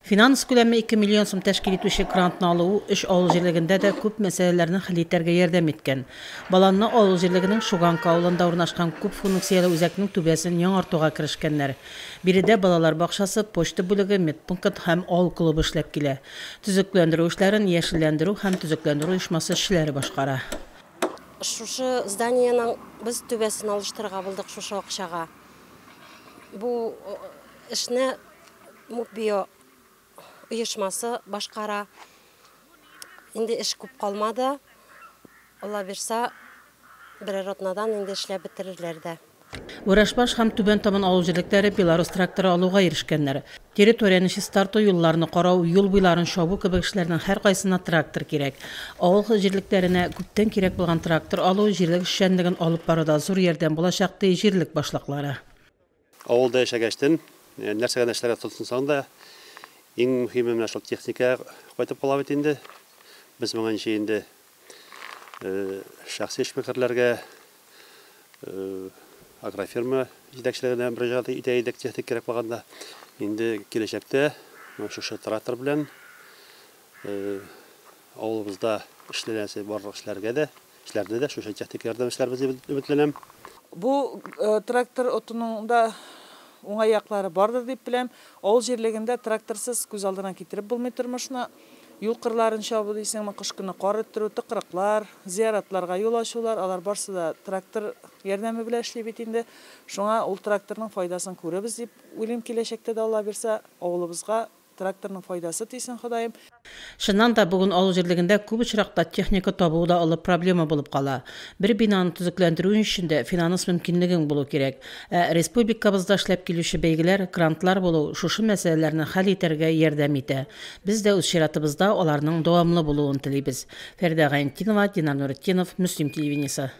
Finans ko'lami 2 million so'm tashkil etuvchi grantni alığı ish avul җирлегендә дә күп мәсьәләләрне хәл итәргә ярдәм иткән. Баланны авыл җирлегенең Шуганка авылында урнашкан күп функцияле үзәкнең түбәсен яңартуга керешкәннәр. Биредә балалар бакчасы, почта бүлеге, медпункт һәм авыл клубы эшләп килә. Төзекләндерү эшләрен яшелләндерү һәм төзекләндерү оешмасы эшләре башкара. Шушы зданиянең без түбәсен алыштырырга булдык шушы акчага. Бу эшне Мукбио оешмасы башкара. Инде эш күп калмады. Алла берсә, берәр атнадан инде эшләп бетерерләр дә. Урашбаш һәм түбән таман авыл җирлекләре Беларус тракторы алуга ирешкәннәр. Территорияны чистарту, юлларны карау, юл буйларын шабу кебек эшләрнең һәркайсына трактор кирәк. Авыл җирлекләренә күптән кирәк булган трактор алу җирлек эшчәнлеген алып баруда зур ярдәм булачак ди җирлек башлыклары. Авылда яшәгәчтән нәрсәгә эшләргә тотынсаң да, иң мөһиме менә шул техника кайтып кала бит инде. Без моңа инде шәхси эшмәкәрләргә агрофирма җитәкчелегенә мөрәҗәгать итә идек техник кирәк булганда. Инде киләчәктә шушы трактор белән авылыбызда эшләнәсе барлык эшләргә дә шушы техник ярдәм эшләрбез дип өметләнәм. Bu traktör otununda oңай яклары бардыр дип беләм. Авыл җирлегендә тракторсыз күз алдына китереп булмый тормышны. Юл кырларын чабу дисәң, кыш көне кар өттерү, тыкрыклар, зияратларга юл ачулар, алар барсы да трактор ярдәме белән эшли бит инде. Шуңа ул тракторның файдасын күрәбез дип уйлыйм, киләчәктә дә Алла берсә, авылыбызга тракторның файдасы тисен Ходаем. Шуннан да бүген авыл җирлегендә күп очракта техника табу да алып проблема булып кала. Бер бинаны төзекләндерү өчен дә финанс мөмкинлеген булу кирәк. Республикабызда эшләп килүче бәйгеләр, грантлар булу шушы мәсьәләләрне хәл итәргә ярдәм итә. Без дә үз чиратыбызда аларның дәвамлы булуын телибез. Фәридә Гайнтинова, Динар Нуретдинов, Мөслим телевидениесе.